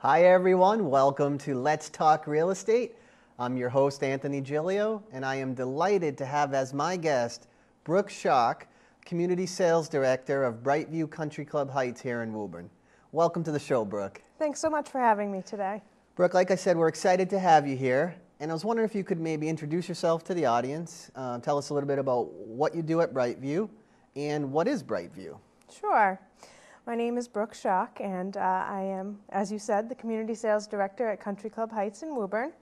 Hi everyone, welcome to Let's Talk Real Estate. I'm your host Anthony Giglio, and I am delighted to have as my guest Brooke Schock, Community Sales Director of Brightview Country Club Heights here in Woburn. Welcome to the show, Brooke. Thanks so much for having me today. Brooke, like I said, we're excited to have you here, and I was wondering if you could maybe introduce yourself to the audience, tell us a little bit about what you do at Brightview, and what is Brightview? Sure. My name is Brooke Schock, and I am, as you said, the Community Sales Director at Country Club Heights in Woburn.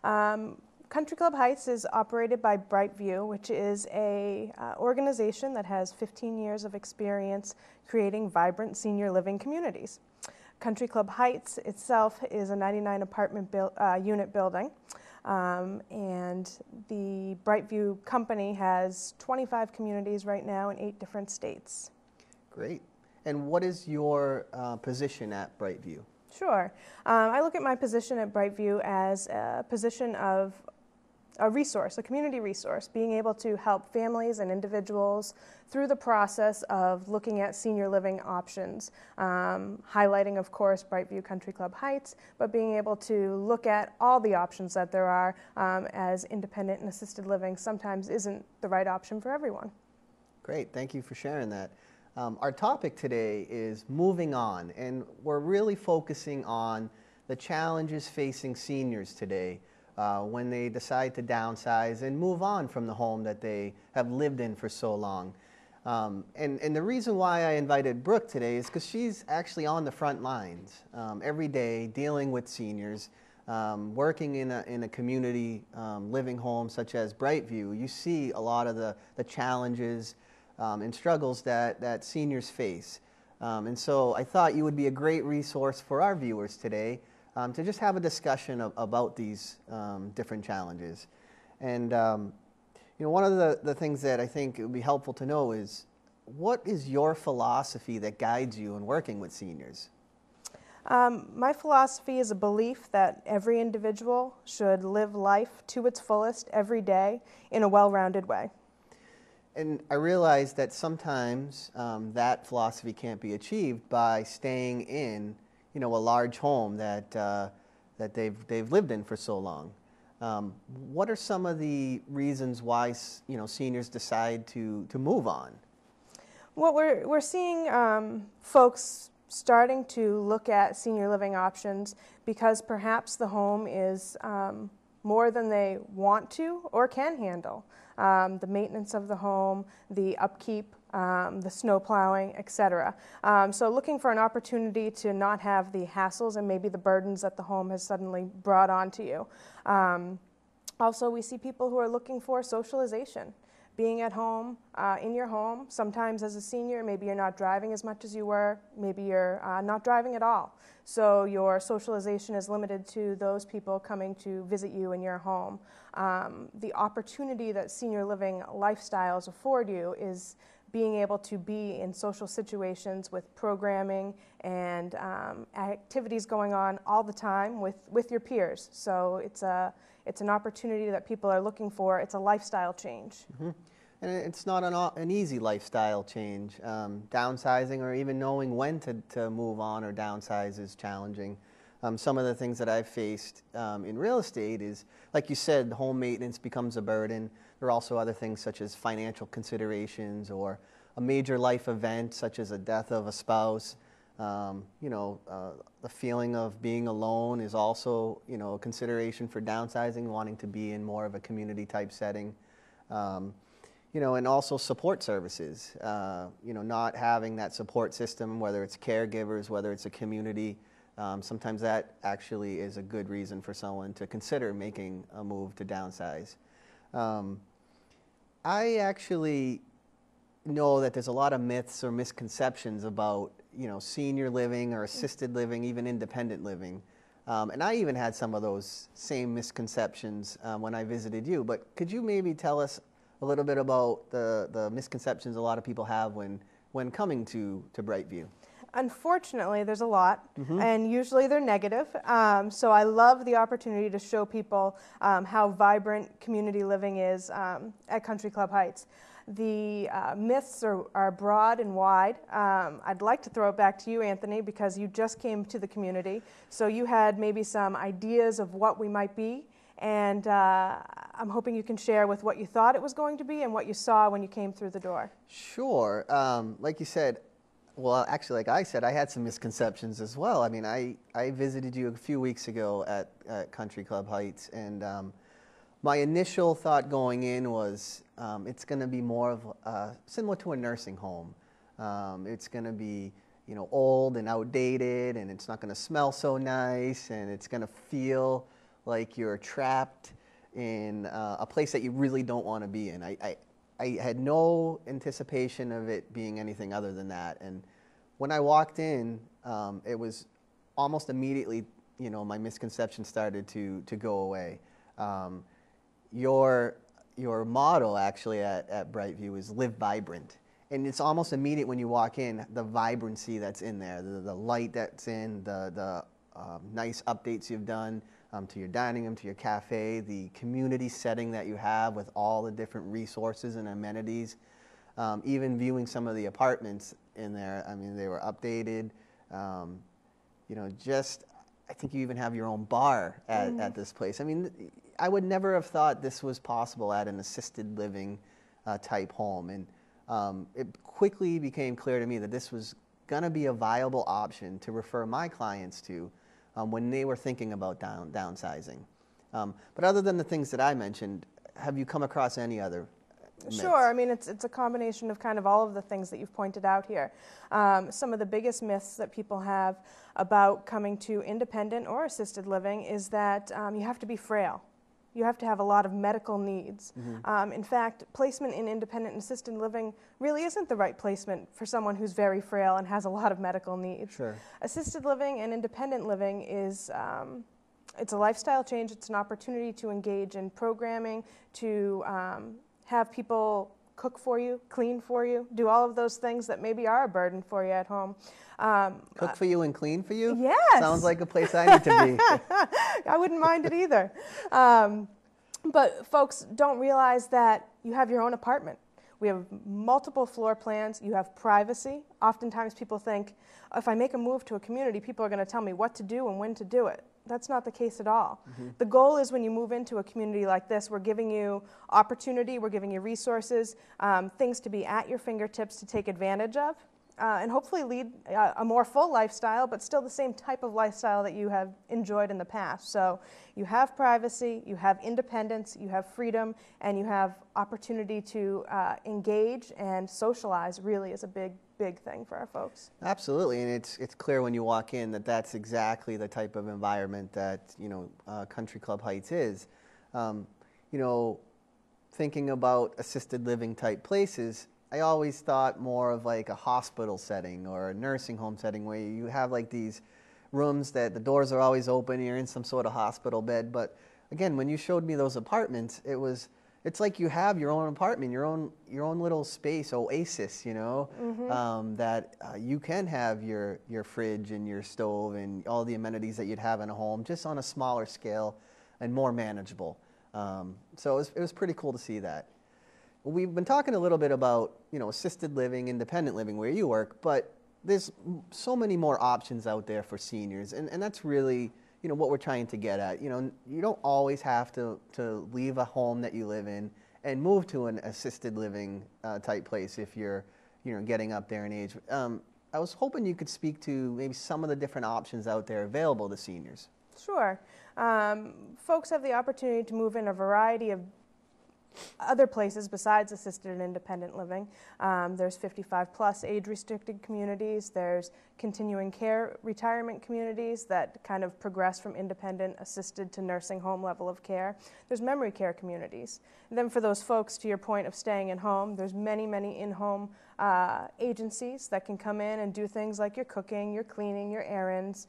Country Club Heights is operated by Brightview, which is a organization that has 15 years of experience creating vibrant senior living communities. Country Club Heights itself is a 99 apartment unit building, and the Brightview company has 25 communities right now in 8 different states. Great. And what is your position at Brightview? Sure. I look at my position at Brightview as a position of a resource, a community resource, being able to help families and individuals through the process of looking at senior living options, highlighting, of course, Brightview Country Club Heights, but being able to look at all the options that there are, as independent and assisted living sometimes isn't the right option for everyone. Great. Thank you for sharing that. Our topic today is moving on, and we're really focusing on the challenges facing seniors today when they decide to downsize and move on from the home that they have lived in for so long. And the reason why I invited Brooke today is because she's actually on the front lines every day dealing with seniors, working in a community living home such as Brightview. You see a lot of the challenges and struggles that seniors face. And so I thought you would be a great resource for our viewers today to just have a discussion about these different challenges. And one of the things that I think it would be helpful to know is, what is your philosophy that guides you in working with seniors? My philosophy is a belief that every individual should live life to its fullest every day in a well-rounded way. And I realize that sometimes that philosophy can't be achieved by staying in, a large home that they've lived in for so long. What are some of the reasons why seniors decide to move on? Well, we're seeing folks starting to look at senior living options because perhaps the home is more than they want to or can handle. The maintenance of the home, the upkeep, the snow plowing, etc. So looking for an opportunity to not have the hassles and maybe the burdens that the home has suddenly brought onto you. Also, we see people who are looking for socialization. Being at home, in your home, sometimes as a senior, maybe you're not driving as much as you were, maybe you're not driving at all. So your socialization is limited to those people coming to visit you in your home. The opportunity that senior living lifestyles afford you is being able to be in social situations with programming and activities going on all the time with your peers. So it's an opportunity that people are looking for. It's a lifestyle change. Mm-hmm. And it's not an easy lifestyle change. Downsizing or even knowing when to move on or downsize is challenging. Some of the things that I've faced in real estate is, like you said, home maintenance becomes a burden. There are also other things such as financial considerations or a major life event such as a death of a spouse. The feeling of being alone is also, a consideration for downsizing, wanting to be in more of a community type setting. And also support services, not having that support system, whether it's caregivers, whether it's a community, sometimes that actually is a good reason for someone to consider making a move to downsize. I actually know that there's a lot of myths or misconceptions about, senior living or assisted living, even independent living. And I even had some of those same misconceptions when I visited you, but could you maybe tell us a little bit about the misconceptions a lot of people have when coming to Brightview? Unfortunately, there's a lot, and usually they're negative. So I love the opportunity to show people how vibrant community living is at Country Club Heights. The myths are broad and wide. I'd like to throw it back to you, Anthony, because you just came to the community. So you had maybe some ideas of what we might be, and I'm hoping you can share with what you thought it was going to be and what you saw when you came through the door. Sure. Like you said, well, actually, like I said, I had some misconceptions as well. I mean, I visited you a few weeks ago at Country Club Heights, and my initial thought going in was it's going to be more of similar to a nursing home. It's going to be, you know, old and outdated, and it's not going to smell so nice, and it's going to feel like you're trapped in a place that you really don't want to be in. I had no anticipation of it being anything other than that. And when I walked in, it was almost immediately, you know, my misconception started to go away. Your motto actually at Brightview is live vibrant. And it's almost immediate when you walk in, the vibrancy that's in there, the light that's in, the nice updates you've done to your dining room, to your cafe, the community setting that you have with all the different resources and amenities. Even viewing some of the apartments in there, I mean, they were updated. You know, just, I think you even have your own bar at this place. I mean, I would never have thought this was possible at an assisted living type home. And it quickly became clear to me that this was going to be a viable option to refer my clients to when they were thinking about downsizing. But other than the things that I mentioned, have you come across any other myths? Sure. I mean, it's a combination of kind of all of the things that you've pointed out here. Some of the biggest myths that people have about coming to independent or assisted living is that you have to be frail. You have to have a lot of medical needs. In fact, placement in independent and assisted living really isn't the right placement for someone who's very frail and has a lot of medical needs. Sure. Assisted living and independent living is it's a lifestyle change. It's an opportunity to engage in programming, to have people cook for you, clean for you, do all of those things that maybe are a burden for you at home. Cook for you and clean for you? Yes. Sounds like a place I need to be. I wouldn't mind it either. But folks don't realize that you have your own apartment. We have multiple floor plans. You have privacy. Oftentimes people think, if I make a move to a community, people are going to tell me what to do and when to do it. That's not the case at all. The goal is when you move into a community like this, we're giving you opportunity, we're giving you resources, things to be at your fingertips to take advantage of, and hopefully lead a more full lifestyle, but still the same type of lifestyle that you have enjoyed in the past. So you have privacy, you have independence, you have freedom, and you have opportunity to engage and socialize. Really is a big thing for our folks. Absolutely, and it's clear when you walk in that that's exactly the type of environment that, you know, Country Club Heights is. You know, thinking about assisted living type places, I always thought more of like a hospital setting or a nursing home setting where you have like these rooms that the doors are always open, you're in some sort of hospital bed. But again, when you showed me those apartments, it's like you have your own apartment, your own little space, oasis, you know, that you can have your fridge and your stove and all the amenities that you'd have in a home, just on a smaller scale and more manageable. So it was pretty cool to see that. Well, we've been talking a little bit about, you know, assisted living, independent living where you work, but there's so many more options out there for seniors, and that's really, you know, what we're trying to get at. You know, you don't always have to leave a home that you live in and move to an assisted living type place if you're, you know, getting up there in age. I was hoping you could speak to maybe some of the different options out there available to seniors. Sure. Folks have the opportunity to move in a variety of other places besides assisted and independent living. There's 55 plus age restricted communities. There's continuing care retirement communities that kind of progress from independent assisted to nursing home level of care. There's memory care communities. And then for those folks, to your point of staying in home, there's many in-home agencies that can come in and do things like your cooking, your cleaning, your errands.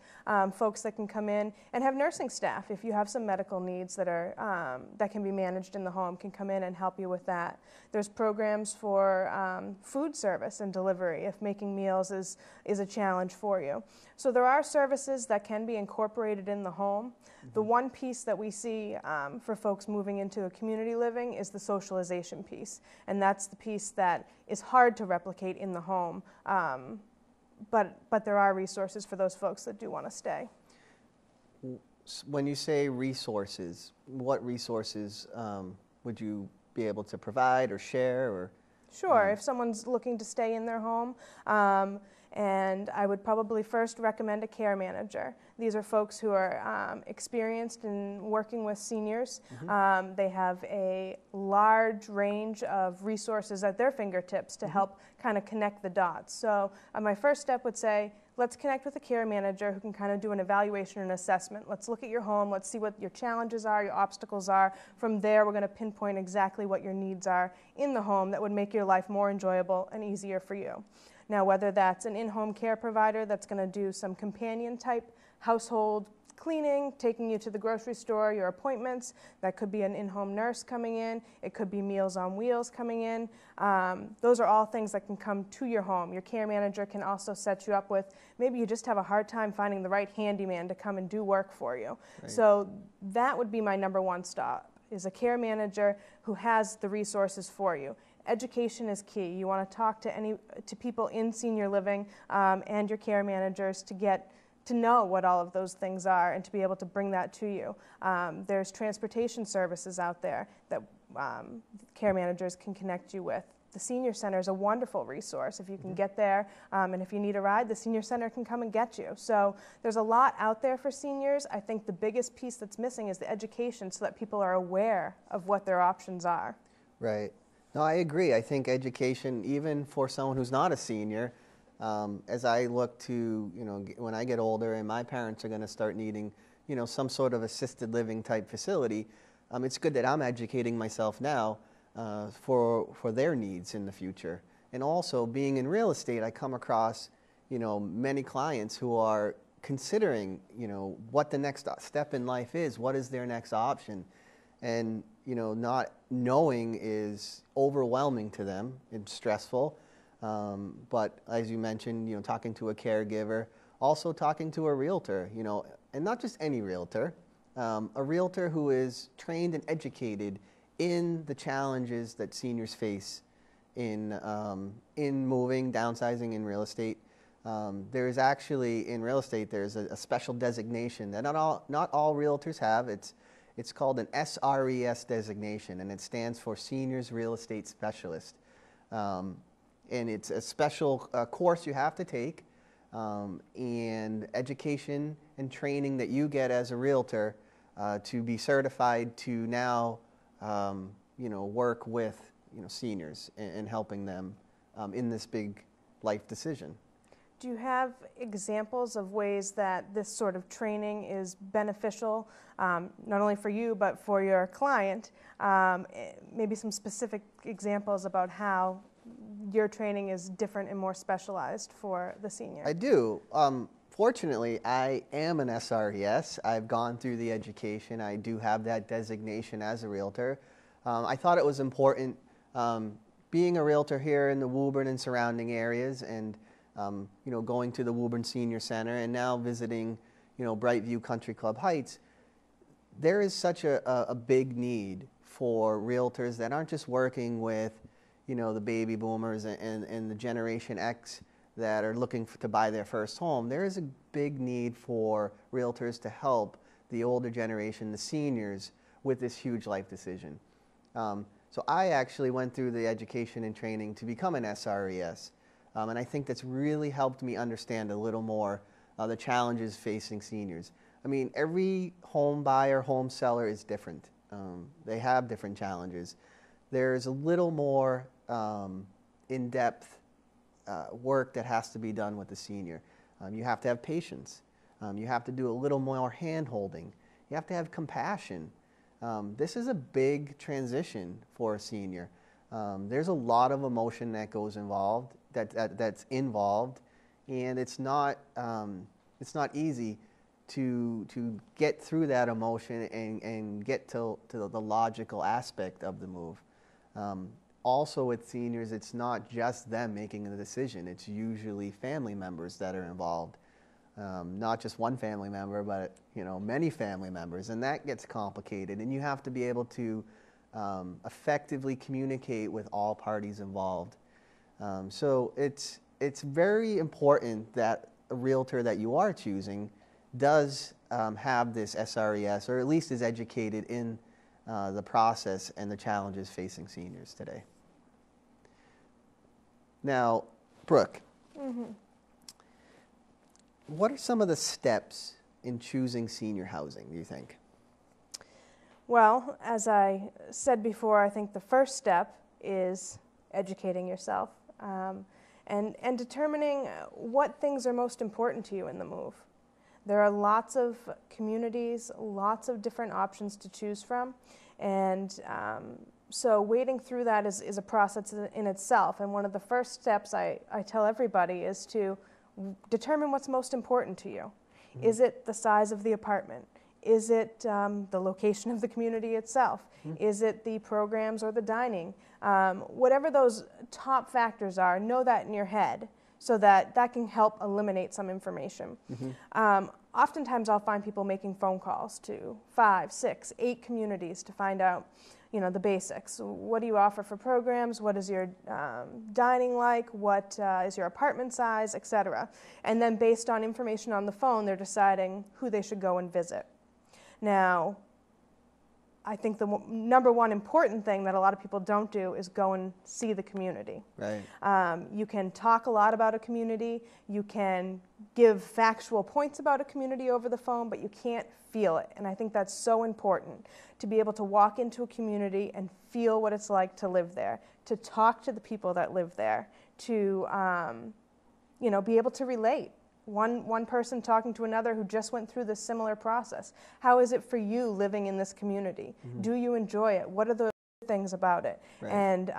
Folks that can come in and have nursing staff. If you have some medical needs that are that can be managed in the home, can come in and help you with that. There's programs for food service and delivery if making meals is a challenge. challenge for you. So there are services that can be incorporated in the home. The one piece that we see for folks moving into a community living is the socialization piece, and that's the piece that is hard to replicate in the home, but there are resources for those folks that do want to stay. When you say resources, what resources would you be able to provide or share? Or Sure, if someone's looking to stay in their home, and I would probably first recommend a care manager. These are folks who are experienced in working with seniors. They have a large range of resources at their fingertips to help kind of connect the dots. So my first step would say, let's connect with a care manager who can kind of do an evaluation and assessment. Let's look at your home. Let's see what your challenges are, your obstacles are. From there, we're going to pinpoint exactly what your needs are in the home that would make your life more enjoyable and easier for you. Now, whether that's an in-home care provider that's going to do some companion type household cleaning, taking you to the grocery store, your appointments, that could be an in-home nurse coming in, it could be Meals on Wheels coming in. Those are all things that can come to your home. Your care manager can also set you up with, maybe you just have a hard time finding the right handyman to come and do work for you. Right. So that would be my number one stop, is a care manager who has the resources for you. Education is key. You want to talk to people in senior living and your care managers to get to know what all of those things are and to be able to bring that to you. There's transportation services out there that care managers can connect you with. The senior center is a wonderful resource. If you can get there and if you need a ride, the senior center can come and get you. So there's a lot out there for seniors. I think the biggest piece that's missing is the education so that people are aware of what their options are. Right. No, I agree. I think education, even for someone who's not a senior, as I look to, when I get older and my parents are going to start needing, some sort of assisted living type facility, it's good that I'm educating myself now for their needs in the future. And also, being in real estate, I come across, many clients who are considering, what the next step in life is, what is their next option. And, not knowing is overwhelming to them and stressful. But as you mentioned, talking to a caregiver, also talking to a realtor, and not just any realtor, a realtor who is trained and educated in the challenges that seniors face in moving, downsizing in real estate. There is actually, in real estate, there's a special designation that not all realtors have. It's called an SRES designation, and it stands for Seniors Real Estate Specialist. And it's a special course you have to take, and education and training that you get as a realtor to be certified to now, work with, seniors and helping them in this big life decision. Do you have examples of ways that this sort of training is beneficial, not only for you, but for your client? Maybe some specific examples about how your training is different and more specialized for the senior. I do. Fortunately, I am an SRES. I've gone through the education. I do have that designation as a realtor. I thought it was important, being a realtor here in the Woburn and surrounding areas, and going to the Woburn Senior Center and now visiting, Brightview Country Club Heights, there is such a big need for realtors that aren't just working with, the baby boomers and the Generation X that are looking to buy their first home. There is a big need for realtors to help the older generation, the seniors, with this huge life decision. So I actually went through the education and training to become an SRES. And I think that's really helped me understand a little more the challenges facing seniors. I mean, every home buyer, home seller is different. They have different challenges. There's a little more in-depth work that has to be done with the senior. You have to have patience. You have to do a little more hand-holding. You have to have compassion. This is a big transition for a senior. There's a lot of emotion that goes involved. That's involved, and it's not easy to get through that emotion and get to the logical aspect of the move. also with seniors, it's not just them making the decision. It's usually family members that are involved. Not just one family member, but many family members, and that gets complicated. And you have to be able to effectively communicate with all parties involved. So it's very important that a realtor that you are choosing does have this SRES, or at least is educated in the process and the challenges facing seniors today. Now, Brooke, what are some of the steps in choosing senior housing, do you think? Well, as I said before, I think the first step is educating yourself and determining what things are most important to you in the move. There are lots of communities, lots of different options to choose from, and so wading through that is a process in itself. And one of the first steps I tell everybody is to determine what's most important to you. Mm-hmm. Is it the size of the apartment? Is it the location of the community itself? Mm-hmm. Is it the programs or the dining? Whatever those top factors are, know that in your head so that can help eliminate some information. Mm-hmm. Oftentimes I'll find people making phone calls to 5, 6, 8 communities to find out the basics. What do you offer for programs? What is your dining like? What is your apartment size, etc. And then based on information on the phone, they're deciding who they should go and visit. Now, I think the number one important thing that a lot of people don't do is go and see the community. Right. You can talk a lot about a community, you can give factual points about a community over the phone, but you can't feel it. And I think that's so important, to be able to walk into a community and feel what it's like to live there, to talk to the people that live there, to be able to relate. One person talking to another who just went through this similar process. How is it for you living in this community? Mm-hmm. Do you enjoy it? What are the things about it? Right. And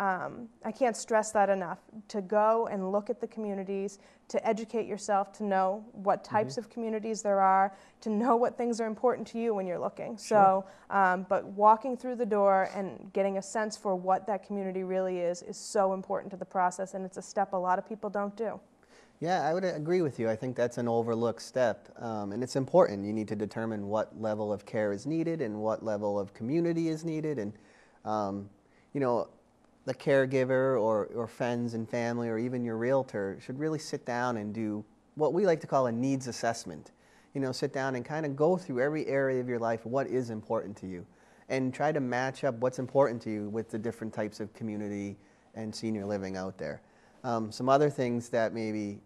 I can't stress that enough, to go and look at the communities, to educate yourself, to know what types of communities there are, to know what things are important to you when you're looking. Sure. So, but walking through the door and getting a sense for what that community really is so important to the process, and it's a step a lot of people don't do. Yeah, I would agree with you. I think that's an overlooked step, and it's important. You need to determine what level of care is needed and what level of community is needed, and the caregiver or friends and family or even your realtor should really sit down and do what we like to call a needs assessment. Sit down and kind of go through every area of your life, what is important to you, and try to match up what's important to you with the different types of community and senior living out there. Some other things that maybe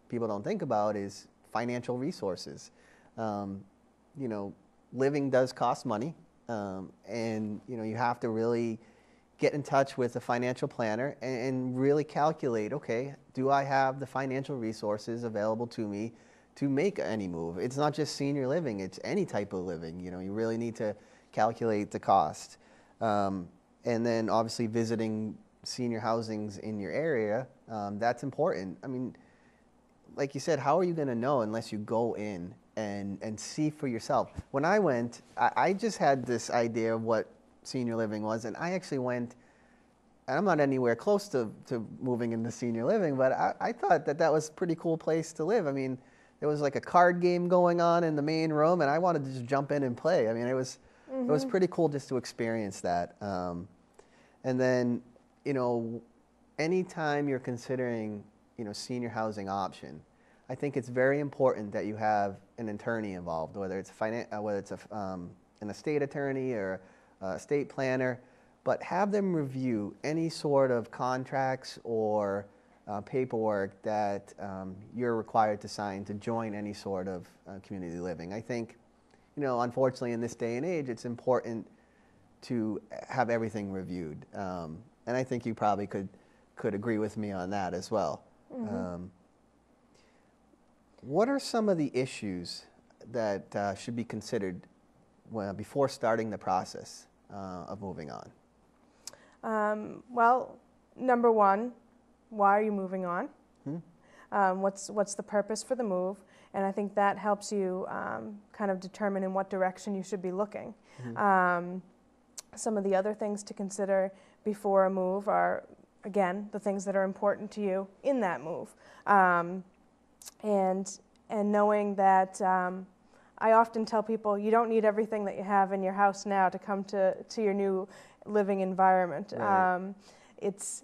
people don't think about is financial resources. Living does cost money, and you have to really get in touch with a financial planner and really calculate, okay, do I have the financial resources available to me to make any move? It's not just senior living, it's any type of living. You really need to calculate the cost. And then obviously visiting senior housings in your area, that's important. I mean, like you said, how are you going to know unless you go in and see for yourself? When I went, I just had this idea of what senior living was, and I actually went, and I'm not anywhere close to moving into senior living, but I thought that was a pretty cool place to live. I mean, there was like a card game going on in the main room, and I wanted to just jump in and play. I mean, it was pretty cool just to experience that. And then, anytime you're considering, senior housing option, I think it's very important that you have an attorney involved, whether it's an estate attorney or a estate planner, but have them review any sort of contracts or paperwork that you're required to sign to join any sort of community living. I think, unfortunately in this day and age, it's important to have everything reviewed. And I think you probably could agree with me on that as well. Mm-hmm. What are some of the issues that should be considered before starting the process of moving on? Well, number one, why are you moving on? What's the purpose for the move? And I think that helps you kind of determine in what direction you should be looking. Some of the other things to consider before a move are, again, the things that are important to you in that move. And knowing that I often tell people you don't need everything that you have in your house now to come to your new living environment. Right.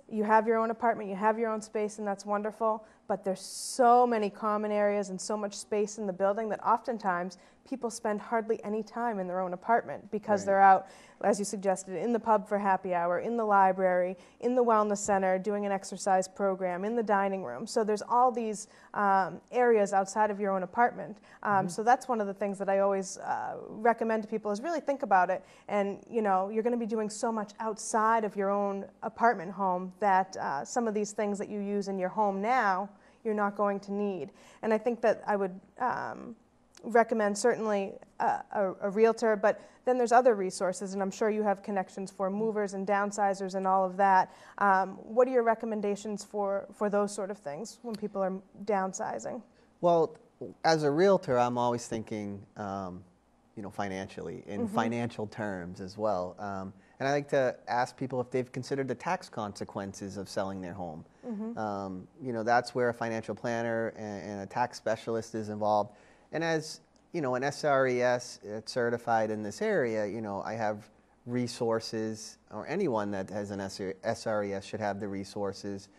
You have your own apartment, you have your own space, and that's wonderful, but there's so many common areas and so much space in the building that oftentimes people spend hardly any time in their own apartment because Right. they're out, as you suggested, in the pub for happy hour, in the library, in the wellness center, doing an exercise program, in the dining room. So there's all these areas outside of your own apartment. So that's one of the things that I always recommend to people is really think about it. And you're going to be doing so much outside of your own apartment home that some of these things that you use in your home now, you're not going to need. And I think that I would recommend certainly a realtor, but then there's other resources, and I'm sure you have connections for movers and downsizers and all of that. What are your recommendations for those sort of things when people are downsizing? Well, as a realtor, I'm always thinking, financially, in financial terms as well. And I like to ask people if they've considered the tax consequences of selling their home. That's where a financial planner and a tax specialist is involved. And as an SRES certified in this area, I have resources, or anyone that has an SRES should have the resources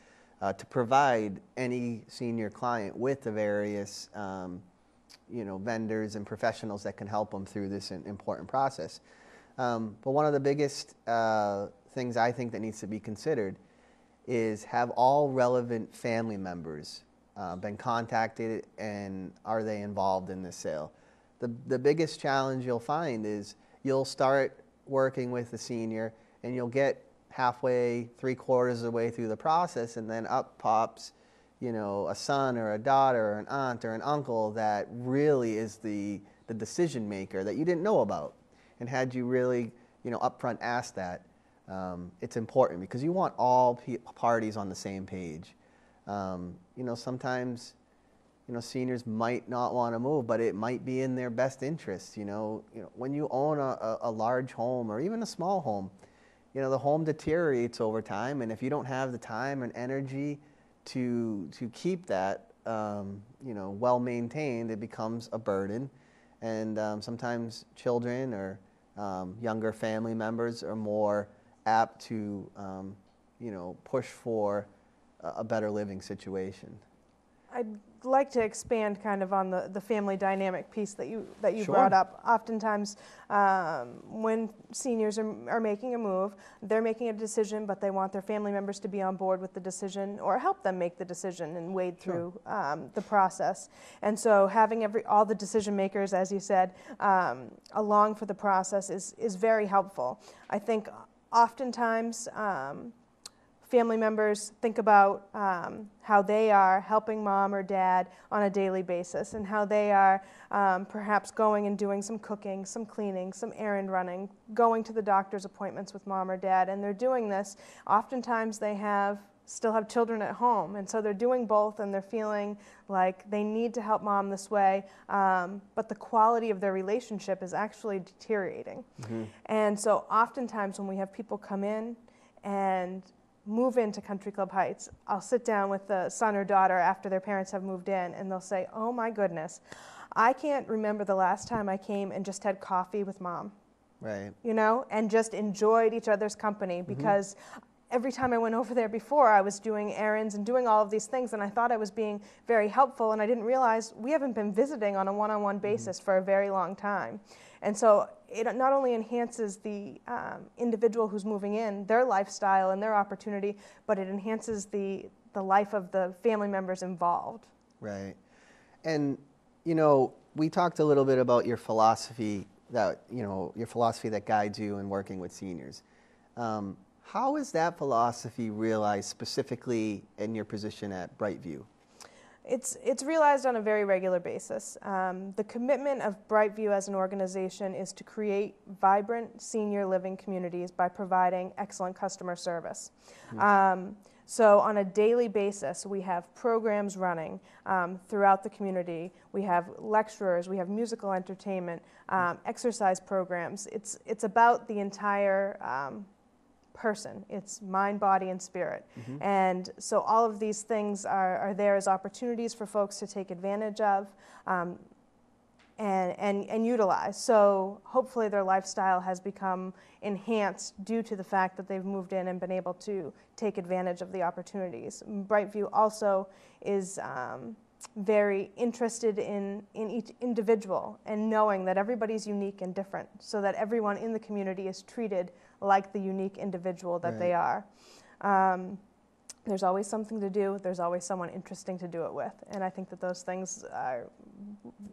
to provide any senior client with the various vendors and professionals that can help them through this important process. But one of the biggest things I think that needs to be considered is have all relevant family members been contacted, and are they involved in this sale? The biggest challenge you'll find is you'll start working with the senior and you'll get halfway, 3/4 of the way through the process, and then up pops a son or a daughter or an aunt or an uncle that really is the decision maker that you didn't know about. And had you really upfront asked that, it's important because you want all parties on the same page. Sometimes seniors might not want to move, but it might be in their best interest. When you own a large home or even a small home, the home deteriorates over time, and if you don't have the time and energy to keep that well maintained, it becomes a burden. And sometimes children or younger family members are more apt to push for a better living situation. I'd like to expand kind of on the family dynamic piece that you Sure. brought up. Oftentimes, when seniors are making a move, they're making a decision, but they want their family members to be on board with the decision or help them make the decision and wade through the process. And so having all the decision makers, as you said, along for the process is very helpful. I think oftentimes family members think about how they are helping mom or dad on a daily basis, and how they are perhaps going and doing some cooking, some cleaning, some errand running, going to the doctor's appointments with mom or dad. And they're doing this. Oftentimes they still have children at home, and so they're doing both, and they're feeling like they need to help mom this way, but the quality of their relationship is actually deteriorating. And so oftentimes when we have people come in and move into Country Club Heights, I'll sit down with the son or daughter after their parents have moved in, and they'll say, "Oh my goodness, I can't remember the last time I came and just had coffee with mom." Right. And just enjoyed each other's company, because every time I went over there before, I was doing errands and doing all of these things, and I thought I was being very helpful, and I didn't realize we haven't been visiting on a one-on-one basis for a very long time. And so it not only enhances the individual who's moving in, their lifestyle and their opportunity, but it enhances the life of the family members involved. Right. And, we talked a little bit about your philosophy that guides you in working with seniors. How is that philosophy realized specifically in your position at Brightview? It's realized on a very regular basis. The commitment of Brightview as an organization is to create vibrant senior living communities by providing excellent customer service. So on a daily basis, we have programs running throughout the community. We have lecturers, we have musical entertainment, exercise programs. It's about the entire person. It's mind, body, and spirit. And so all of these things are there as opportunities for folks to take advantage of and utilize. So hopefully their lifestyle has become enhanced due to the fact that they've moved in and been able to take advantage of the opportunities. Brightview also is very interested in each individual and knowing that everybody's unique and different, so that everyone in the community is treated like the unique individual that they are. There's always something to do. There's always someone interesting to do it with. And I think that those things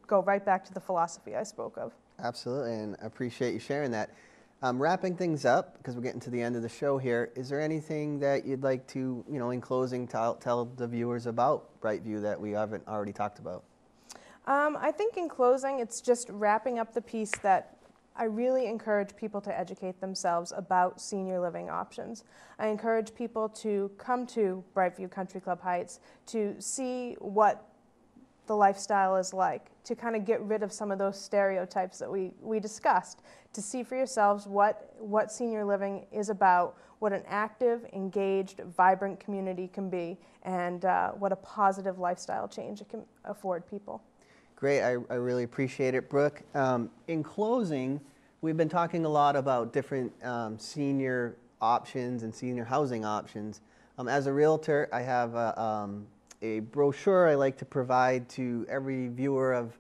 go right back to the philosophy I spoke of. Absolutely, and I appreciate you sharing that. Wrapping things up, because we're getting to the end of the show here, is there anything that you'd like to, in closing, tell the viewers about Brightview that we haven't already talked about? I think in closing, it's just wrapping up the piece that I really encourage people to educate themselves about senior living options. I encourage people to come to Brightview Country Club Heights to see what the lifestyle is like, to kind of get rid of some of those stereotypes that we discussed, to see for yourselves what senior living is about, what an active, engaged, vibrant community can be, and what a positive lifestyle change it can afford people. Great, I really appreciate it, Brooke. In closing, we've been talking a lot about different senior options and senior housing options. As a realtor, I have a brochure I like to provide to every viewer of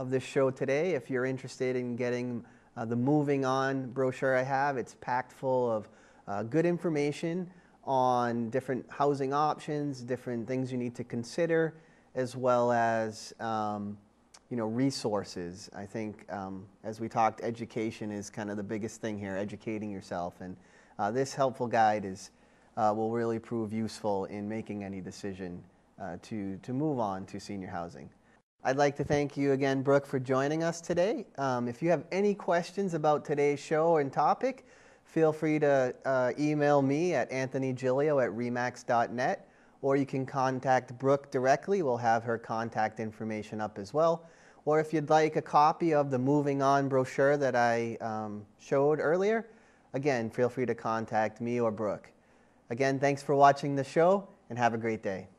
this show today. If you're interested in getting the Moving On brochure I have, it's packed full of good information on different housing options, different things you need to consider, as well as resources. I think, as we talked, education is kind of the biggest thing here, educating yourself. And this helpful guide will really prove useful in making any decision to move on to senior housing. I'd like to thank you again, Brooke, for joining us today. If you have any questions about today's show and topic, feel free to email me at anthonygiglio@remax.net, or you can contact Brooke directly. We'll have her contact information up as well. Or if you'd like a copy of the Moving On brochure that I showed earlier, again, feel free to contact me or Brooke. Again, thanks for watching the show, and have a great day.